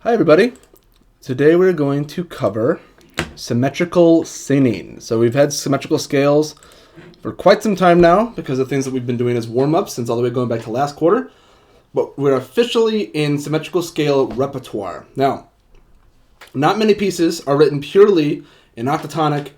Hi everybody. Today we're going to cover symmetrical singing. So we've had symmetrical scales for quite some time now because of things that we've been doing as warm-ups since all the way going back to last quarter. But we're officially in symmetrical scale repertoire. Now, not many pieces are written purely in octatonic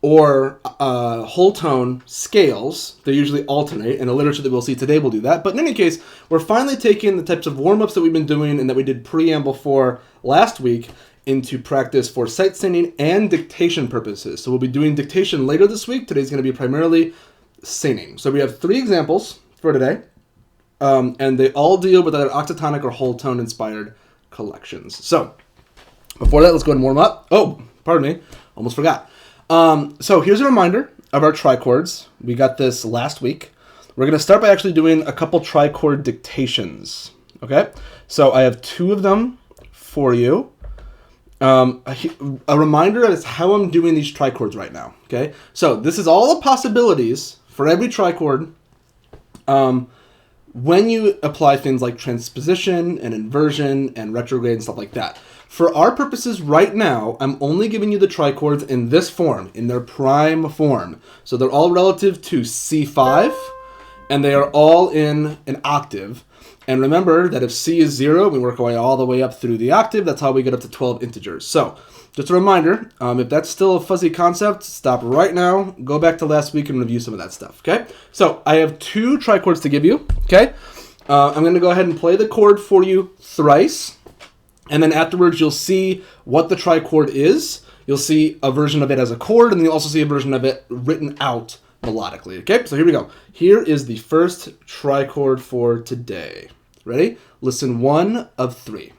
or whole tone scales. They usually alternate, and the literature that we'll see today will do that. But in any case, we're finally taking the types of warm-ups that we've been doing and that we did preamble for last week into practice for sight singing and dictation purposes. So we'll be doing dictation later this week. Today's going to be primarily singing. So we have 3 examples for today, and they all deal with either octatonic or whole tone inspired collections. So before that, let's go ahead and warm up. Oh, pardon me, almost forgot. So here's a reminder of our trichords. We got this last week. We're going to start by actually doing a couple trichord dictations. Okay, so I have 2 of them for you. A reminder as how I'm doing these trichords right now. Okay, so this is all the possibilities for every trichord when you apply things like transposition and inversion and retrograde and stuff like that. For our purposes right now, I'm only giving you the trichords in this form, in their prime form. So they're all relative to C5, and they are all in an octave. And remember that if C is 0, we work our way all the way up through the octave. That's how we get up to 12 integers. So just a reminder, if that's still a fuzzy concept, stop right now, go back to last week and review some of that stuff, okay? So I have 2 trichords to give you, okay? I'm going to go ahead and play the chord for you thrice. And then afterwards, you'll see what the trichord is. You'll see a version of it as a chord, and then you'll also see a version of it written out melodically. Okay, so here we go. Here is the first trichord for today. Ready? Listen 1 of 3.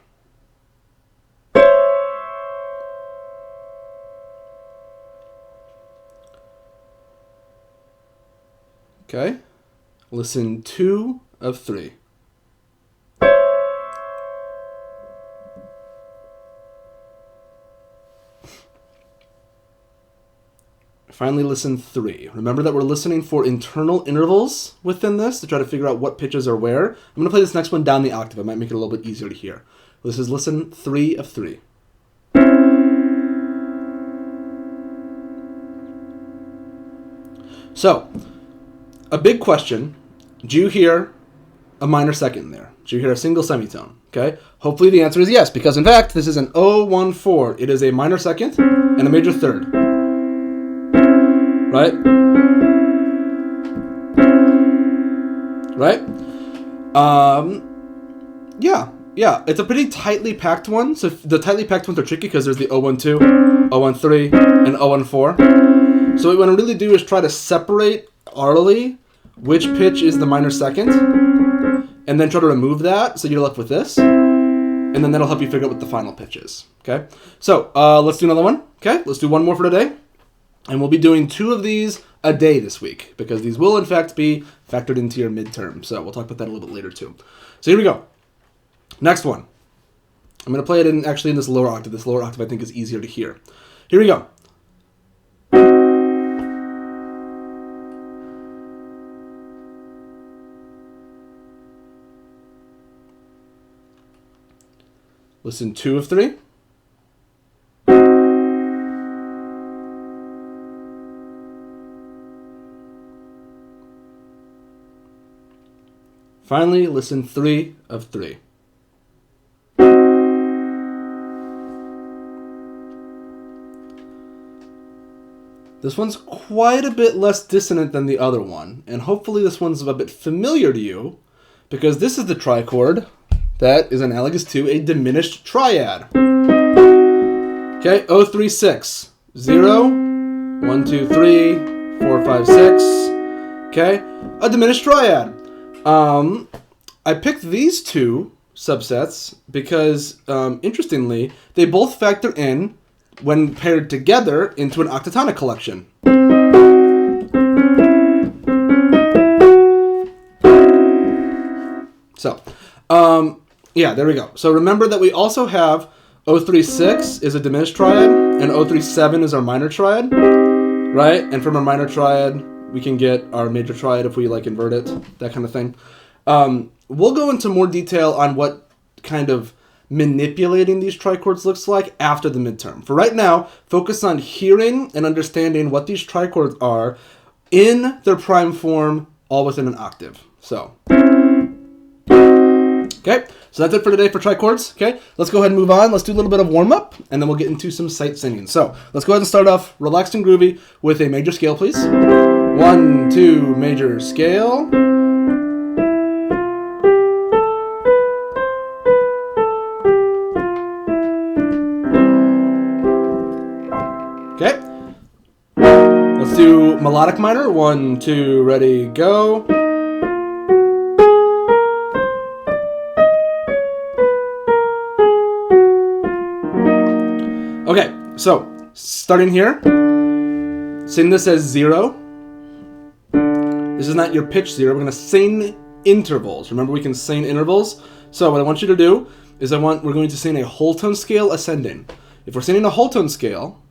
Okay. Listen 2 of 3. Finally, listen 3. Remember that we're listening for internal intervals within this to try to figure out what pitches are where. I'm going to play this next one down the octave. It might make it a little bit easier to hear. This is listen 3 of 3. So, a big question. Do you hear a minor second there? Do you hear a single semitone? Okay. Hopefully the answer is yes, because in fact, this is an 0-1-4. It is a minor second and a major third. Right? Right? Yeah. It's a pretty tightly packed one. So the tightly packed ones are tricky because there's the 0-1-2, 0-1-3, and 0-1-4. So what we want to really do is try to separate aurally which pitch is the minor second, and then try to remove that so you're left with this. And then that'll help you figure out what the final pitch is. Okay? So let's do another one. Okay? Let's do one more for today. And we'll be doing 2 of these a day this week because these will, in fact, be factored into your midterm. So we'll talk about that a little bit later, too. So here we go. Next one. I'm going to play it in this lower octave. This lower octave, I think, is easier to hear. Here we go. Listen 2 of 3. Finally, listen 3 of 3. This one's quite a bit less dissonant than the other one, and hopefully this one's a bit familiar to you, because this is the trichord that is analogous to a diminished triad. Okay, 0-3-6. 0, 1, 2, 3, 4, 5, 6. Okay, a diminished triad. I picked these 2 subsets because, interestingly, they both factor in when paired together into an octatonic collection. So, yeah, there we go. So remember that we also have 0-3-6 is a diminished triad, and 0-3-7 is our minor triad, right? And from our minor triad, we can get our major triad if we invert it, that kind of thing. We'll go into more detail on what kind of manipulating these trichords looks like after the midterm. For right now, focus on hearing and understanding what these trichords are in their prime form, all within an octave. So, okay, so that's it for today for trichords. Okay, let's go ahead and move on. Let's do a little bit of warm-up, and then we'll get into some sight singing. So let's go ahead and start off relaxed and groovy with a major scale, please. 1, 2, major scale. Okay. Let's do melodic minor. 1, 2, ready, go. Okay, so starting here, sing this as 0. This is not your pitch 0. We're going to sing intervals. Remember, we can sing intervals. So what I want you to do is we're going to sing a whole tone scale ascending. If we're singing a whole tone scale,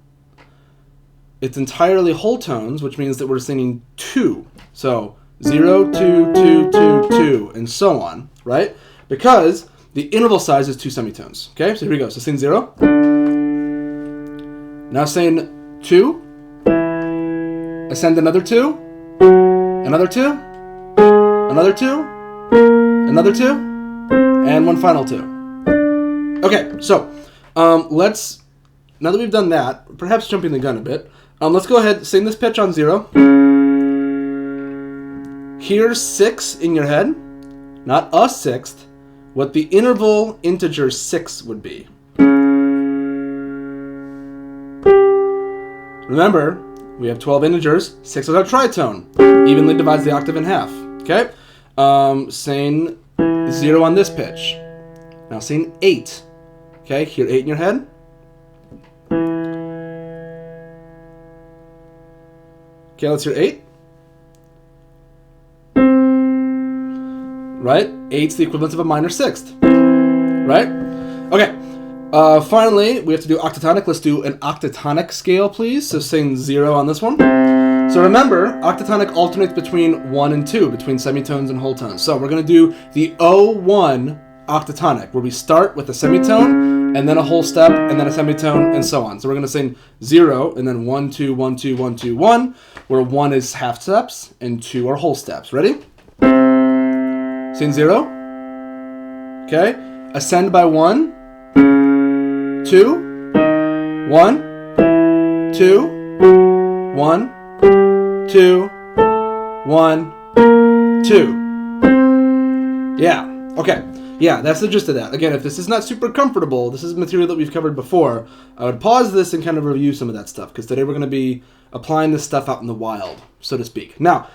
it's entirely whole tones, which means that we're singing 2. So 0, 2, 2, 2, 2, and so on, right? Because the interval size is 2 semitones. Okay, so here we go. So sing 0. Now sing 2. Ascend another 2. Another 2. Another 2. Another 2. And one final 2. Okay, so let's, now that we've done that, perhaps jumping the gun a bit, let's go ahead, sing this pitch on 0. Here's 6 in your head, not a sixth, what the interval integer 6 would be. Remember, we have 12 integers, 6 is our tritone, evenly divides the octave in half, okay? Sing 0 on this pitch. Now sing 8, okay? Hear 8 in your head. Okay, let's hear 8. Right? 8's the equivalent of a minor sixth. Right? Okay. Finally, we have to do octatonic. Let's do an octatonic scale, please. So sing 0 on this one. So remember, octatonic alternates between 1 and 2, between semitones and whole tones. So we're going to do the O1 octatonic, where we start with a semitone, and then a whole step, and then a semitone, and so on. So we're going to sing 0, and then 1, 2, 1, 2, 1, 2, 1, where 1 is half steps, and 2 are whole steps. Ready? Sing 0. Okay. Ascend by 1, 2, 1, 2, 1, 2, 1, 2. Yeah. Okay. Yeah, that's the gist of that. Again, if this is not super comfortable, this is material that we've covered before, I would pause this and kind of review some of that stuff, because today we're going to be applying this stuff out in the wild, so to speak. Now,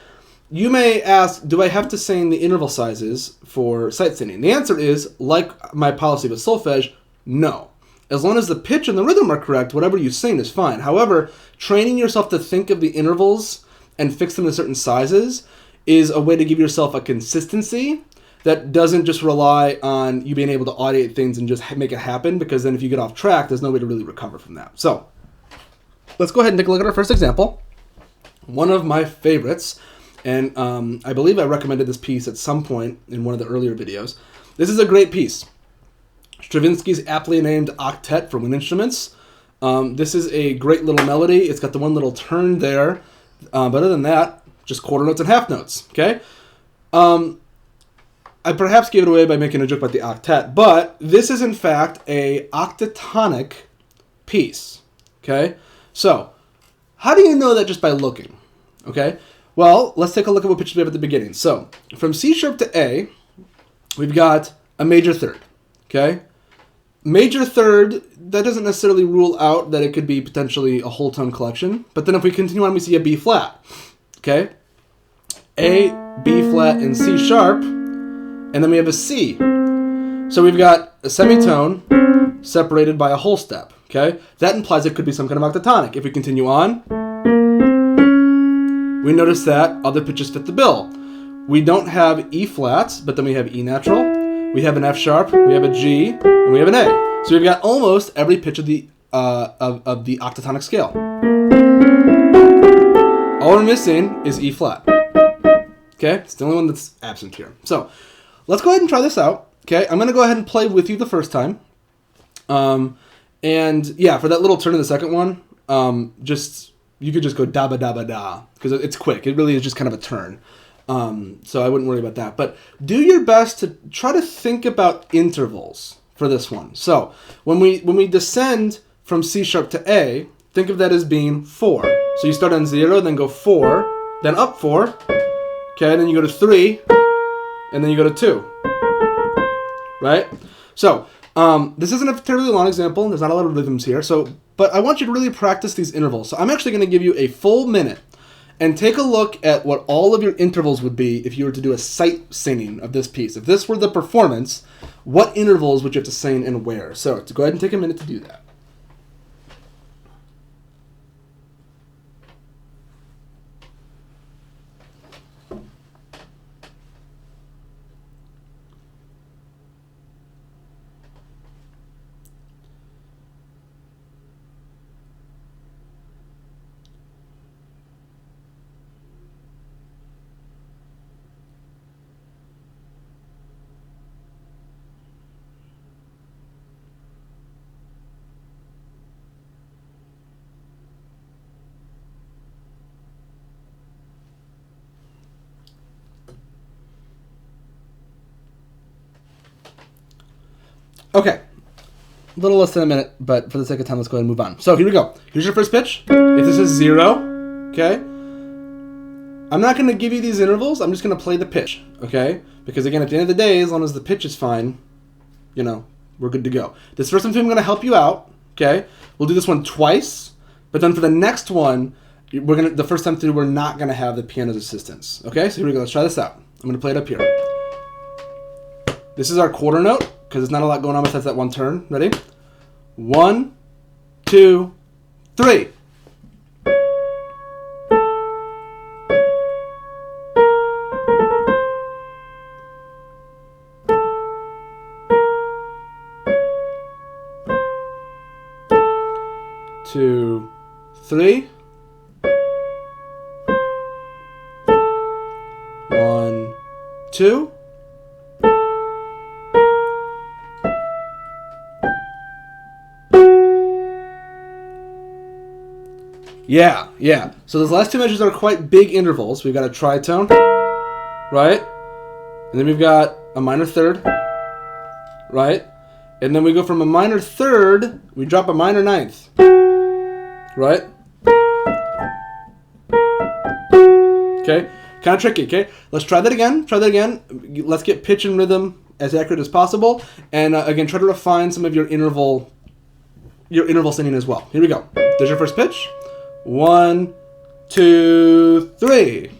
you may ask, do I have to sing the interval sizes for sight singing? The answer is, like my policy with solfege, no. As long as the pitch and the rhythm are correct, whatever you sing is fine. However, training yourself to think of the intervals and fix them to certain sizes is a way to give yourself a consistency that doesn't just rely on you being able to audiate things and just make it happen, because then if you get off track, there's no way to really recover from that. So let's go ahead and take a look at our first example. One of my favorites, and I believe I recommended this piece at some point in one of the earlier videos. This is a great piece. Stravinsky's aptly named Octet for wind instruments. This is a great little melody. It's got the one little turn there. But other than that, just quarter notes and half notes, okay? I perhaps gave it away by making a joke about the octet, but this is in fact a octatonic piece, okay? So, how do you know that just by looking, okay? Well, let's take a look at what pitches we have at the beginning. So, from C sharp to A, we've got a major third, okay? Major third, that doesn't necessarily rule out that it could be potentially a whole tone collection, but then if we continue on, we see a B flat, okay? A, B flat, and C sharp, and then we have a C. So we've got a semitone separated by a whole step, okay? That implies it could be some kind of octatonic. If we continue on, we notice that other pitches fit the bill. We don't have E flats, but then we have E natural, we have an F sharp, we have a G, and we have an A. So we've got almost every pitch of the octatonic scale. All we're missing is E flat. Okay, it's the only one that's absent here. So let's go ahead and try this out. Okay, I'm going to go ahead and play with you the first time. And yeah, for that little turn in the second one, you could just go da ba da ba da because it's quick. It really is just kind of a turn. So I wouldn't worry about that. But do your best to try to think about intervals for this one. So when we descend from C sharp to A, think of that as being 4. So you start on 0, then go 4, then up 4, okay, then you go to 3, and then you go to 2, right? So this isn't a terribly long example. There's not a lot of rhythms here. But I want you to really practice these intervals. So I'm actually going to give you a full minute and take a look at what all of your intervals would be if you were to do a sight singing of this piece. If this were the performance, what intervals would you have to sing and where? So go ahead and take a minute to do that. Okay, a little less than a minute, but for the sake of time, let's go ahead and move on. So here we go. Here's your first pitch. If this is 0, okay, I'm not going to give you these intervals. I'm just going to play the pitch, okay? Because again, at the end of the day, as long as the pitch is fine, we're good to go. This first time I'm going to help you out, okay? We'll do this one twice, but then for the next one, the first time through, we're not going to have the piano's assistance, okay? So here we go. Let's try this out. I'm going to play it up here. This is our quarter note, because there's not a lot going on besides that one turn. Ready? 1, 2, 3. Two, 3. 1, 2. Yeah. So those last two measures are quite big intervals. We've got a tritone, right? And then we've got a minor third, right? And then we go from a minor third, we drop a minor ninth, right? Okay, kind of tricky, okay? Let's try that again. Let's get pitch and rhythm as accurate as possible. And again, try to refine some of your interval singing as well. Here we go. There's your first pitch. 1, 2, 3.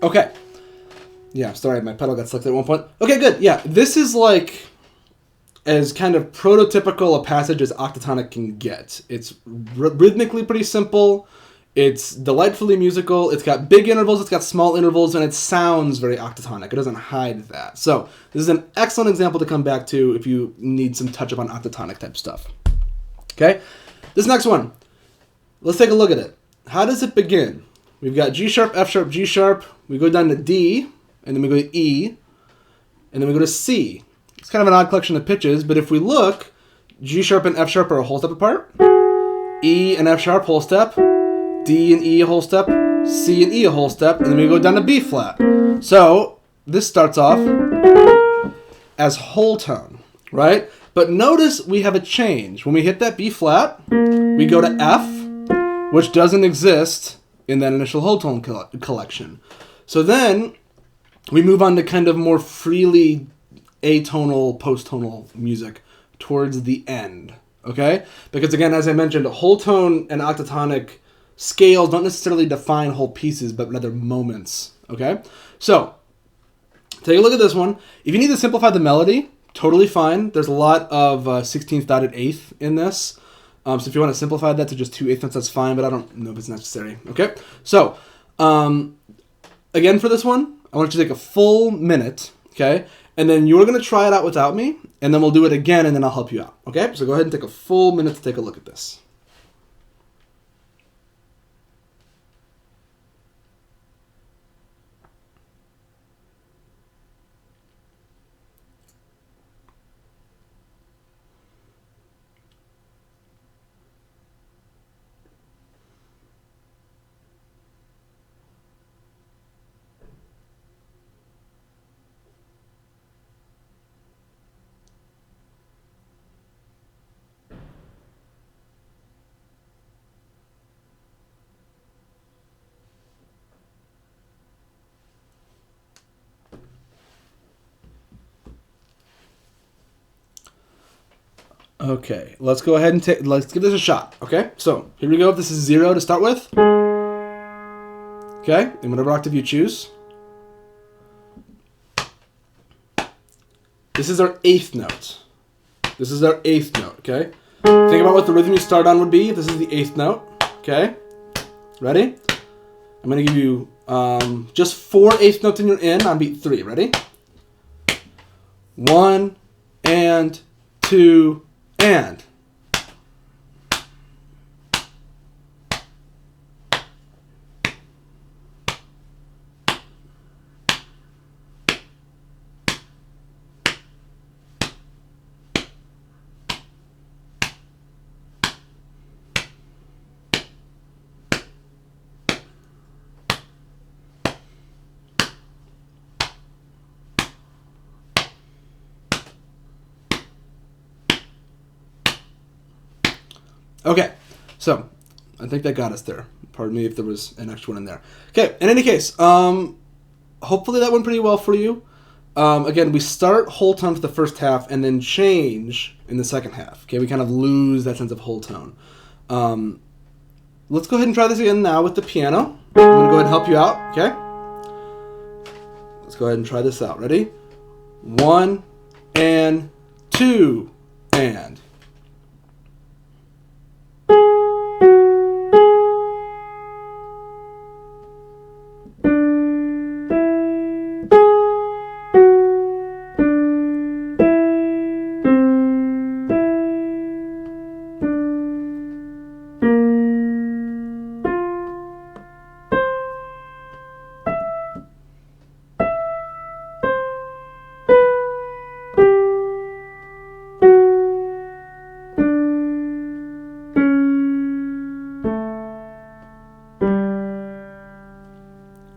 Okay. Yeah, sorry, my pedal got slipped at one point. Okay, good. Yeah, this is like as kind of prototypical a passage as octatonic can get. It's rhythmically pretty simple. It's delightfully musical. It's got big intervals, it's got small intervals, and it sounds very octatonic. It doesn't hide that. So this is an excellent example to come back to if you need some touch-up on octatonic type stuff. Okay? This next one, let's take a look at it. How does it begin? We've got G sharp, F sharp, G sharp. We go down to D, and then we go to E, and then we go to C. It's kind of an odd collection of pitches, but if we look, G sharp and F sharp are a whole step apart. E and F sharp, whole step. D and E, a whole step. C and E, a whole step. And then we go down to B flat. So this starts off as whole tone, right? But notice we have a change. When we hit that B flat, we go to F, which doesn't exist in that initial whole tone collection. So then we move on to kind of more freely atonal, post-tonal music towards the end, okay? Because again, as I mentioned, whole tone and octatonic scales don't necessarily define whole pieces, but rather moments, okay? So take a look at this one. If you need to simplify the melody, totally fine. There's a lot of 16th dotted eighth in this. So if you want to simplify that to just 2 eighth notes, that's fine, but I don't know if it's necessary. Okay, so again for this one, I want you to take a full minute, okay? And then you're going to try it out without me, and then we'll do it again, and then I'll help you out, okay? So go ahead and take a full minute to take a look at this. Okay, let's go ahead and let's give this a shot, okay? So, here we go. This is 0 to start with. Okay, in whatever octave you choose. This is our 8th note. This is our 8th note, okay? Think about what the rhythm you start on would be if this is the 8th note, okay? Ready? I'm going to give you just 4 8th notes in your in on beat 3. Ready? 1 and 2 and. Okay, so I think that got us there. Pardon me if there was an extra one in there. Okay, in any case, hopefully that went pretty well for you. Again, we start whole tone for the first half and then change in the second half. Okay, we kind of lose that sense of whole tone. Let's go ahead and try this again now with the piano. I'm going to go ahead and help you out, okay? Let's go ahead and try this out. Ready? 1 and 2 and.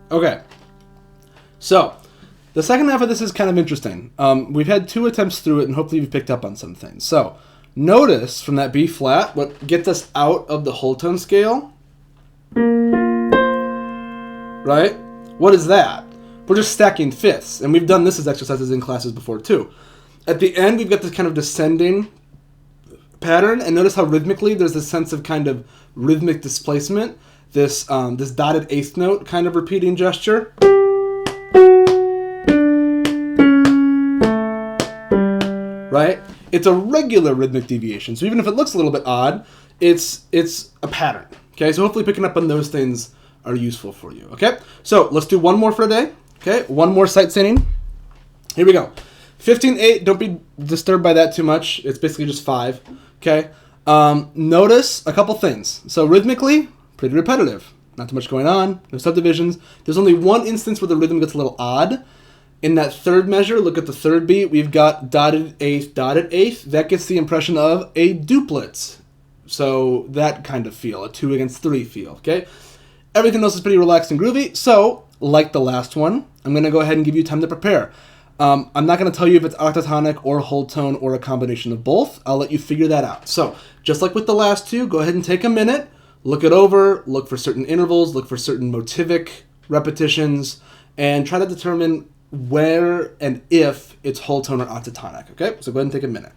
Okay, so the second half of this is kind of interesting. We've had 2 attempts through it, and hopefully you've picked up on some things. So notice from that B flat, what gets us out of the whole tone scale, right? What is that? We're just stacking fifths, and we've done this as exercises in classes before too. At the end, we've got this kind of descending pattern, and notice how rhythmically there's this sense of kind of rhythmic displacement. This this dotted 8th note kind of repeating gesture. Right? It's a regular rhythmic deviation. So even if it looks a little bit odd, it's a pattern. Okay? So hopefully picking up on those things are useful for you. Okay? So let's do one more for today. Okay? One more sight singing. Here we go. 15/8, don't be disturbed by that too much. It's basically just 5. Okay? Notice a couple things. So rhythmically, pretty repetitive. Not too much going on. No subdivisions. There's only one instance where the rhythm gets a little odd. In that third measure, look at the third beat. We've got dotted eighth, dotted eighth. That gets the impression of a duplet. So that kind of feel, a 2 against 3 feel, okay? Everything else is pretty relaxed and groovy. So, like the last one, I'm going to go ahead and give you time to prepare. I'm not going to tell you if it's octatonic or whole tone or a combination of both. I'll let you figure that out. So, just like with the last 2, go ahead and take a minute. Look it over, look for certain intervals, look for certain motivic repetitions, and try to determine where and if it's whole tone or octatonic, okay? So go ahead and take a minute.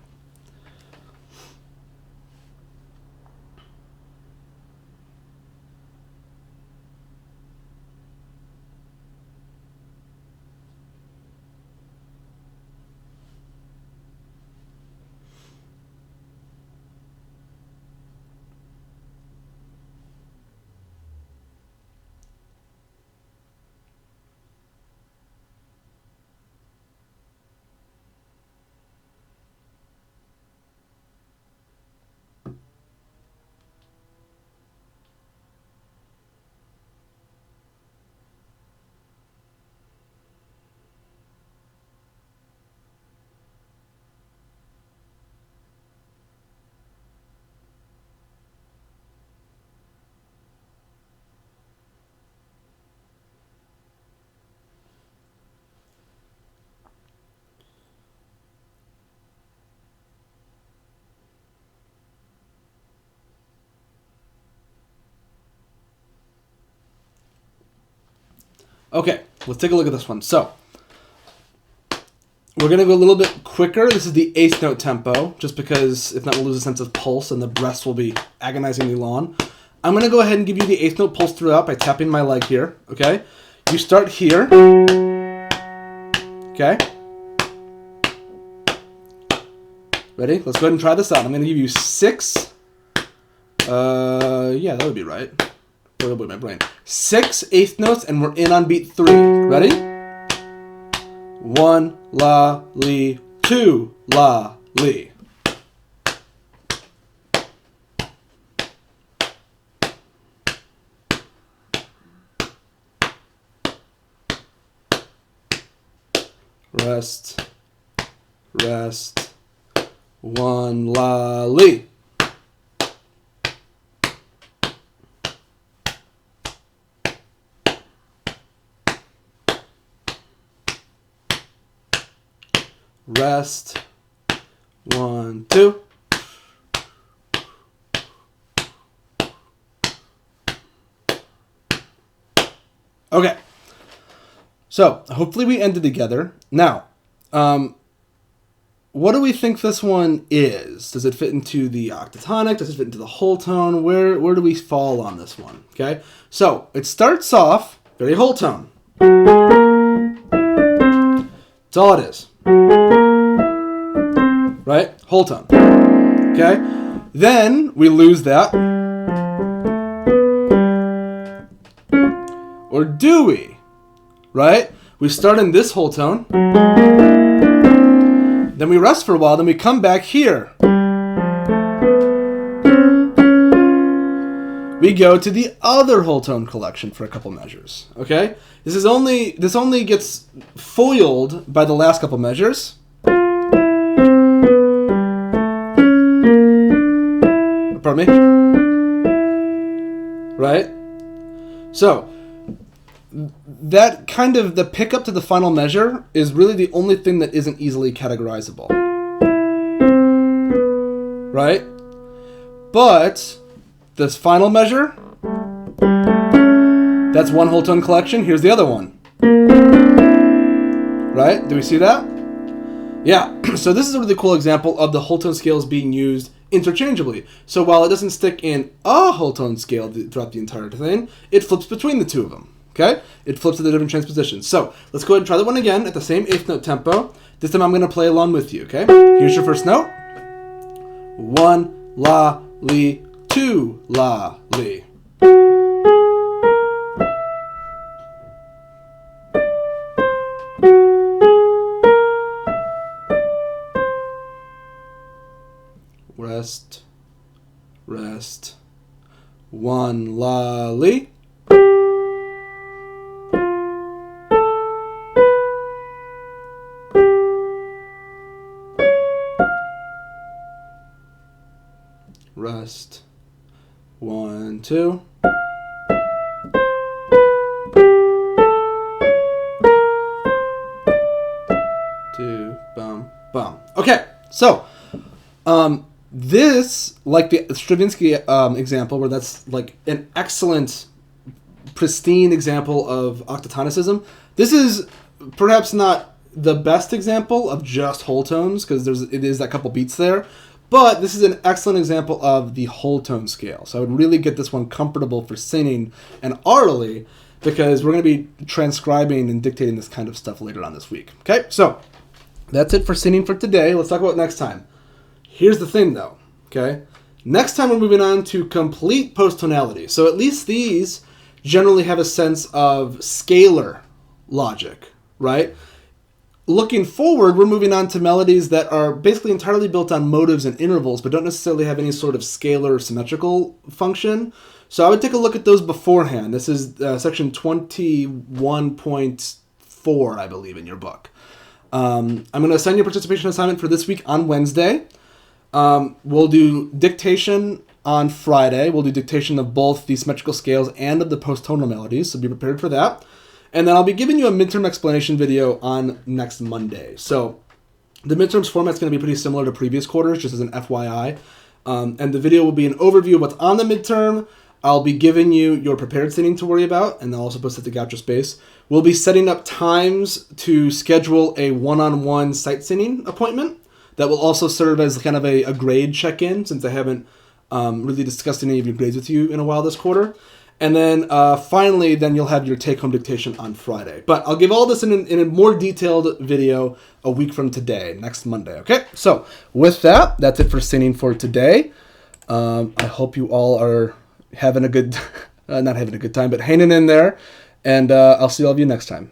Okay, let's take a look at this one. So, we're going to go a little bit quicker. This is the eighth note tempo, just because if not, we'll lose a sense of pulse and the breaths will be agonizingly long. I'm going to go ahead and give you the eighth note pulse throughout by tapping my leg here, okay? You start here, okay? Ready? Let's go ahead and try this out. I'm going to give you 6, yeah, that would be right. Oh boy, my brain. 6 eighth notes, and we're in on beat 3. Ready? 1, la, li, 2, la, li. Rest, rest, 1, la, li. Rest, 1, 2. Okay. So, hopefully we ended together. Now, what do we think this one is? Does it fit into the octatonic? Does it fit into the whole tone? Where do we fall on this one? Okay. So, it starts off very whole tone. That's all it is. Right? Whole tone. Okay? Then we lose that. Or do we? Right? We start in this whole tone. Then we rest for a while. Then we come back here. We go to the other whole tone collection for a couple measures. Okay? This only gets foiled by the last couple measures. Pardon me? Right? So, that kind of, the pickup to the final measure is really the only thing that isn't easily categorizable. Right? But, this final measure, that's one whole tone collection. Here's the other one. Right? Do we see that? Yeah. So this is a really cool example of the whole tone scales being used interchangeably. So while it doesn't stick in a whole tone scale throughout the entire thing, it flips between the two of them. Okay? It flips to the different transpositions. So let's go ahead and try that one again at the same eighth note tempo. This time I'm going to play along with you. Okay? Here's your first note. 1, la, li, 2, la, li. Rest, rest, 1, la, li. Rest, 1, 2. Two, bum, bum. Okay, so, this, like the Stravinsky example, where that's like an excellent, pristine example of octatonicism, this is perhaps not the best example of just whole tones, because it is that couple beats there, but this is an excellent example of the whole tone scale. So I would really get this one comfortable for singing and orally, because we're going to be transcribing and dictating this kind of stuff later on this week. Okay, so that's it for singing for today. Let's talk about next time. Here's the thing, though, okay? Next time we're moving on to complete post tonality. So at least these generally have a sense of scalar logic, right? Looking forward, we're moving on to melodies that are basically entirely built on motives and intervals, but don't necessarily have any sort of scalar or symmetrical function. So I would take a look at those beforehand. This is section 21.4, I believe, in your book. I'm going to assign your participation assignment for this week on Wednesday. We'll do dictation on Friday. We'll do dictation of both the symmetrical scales and of the post-tonal melodies, so be prepared for that. And then I'll be giving you a midterm explanation video on next Monday. So the midterms format's going to be pretty similar to previous quarters, just as an FYI. And the video will be an overview of what's on the midterm, I'll be giving you your prepared singing to worry about, and I'll also put the gotcha space. We'll be setting up times to schedule a one-on-one sight singing appointment that will also serve as kind of a grade check-in, since I haven't really discussed any of your grades with you in a while this quarter. And then finally, then you'll have your take-home dictation on Friday. But I'll give all this in a more detailed video a week from today, next Monday, okay? So with that, that's it for singing for today. I hope you all are having a good, not having a good time, but hanging in there. And I'll see all of you next time.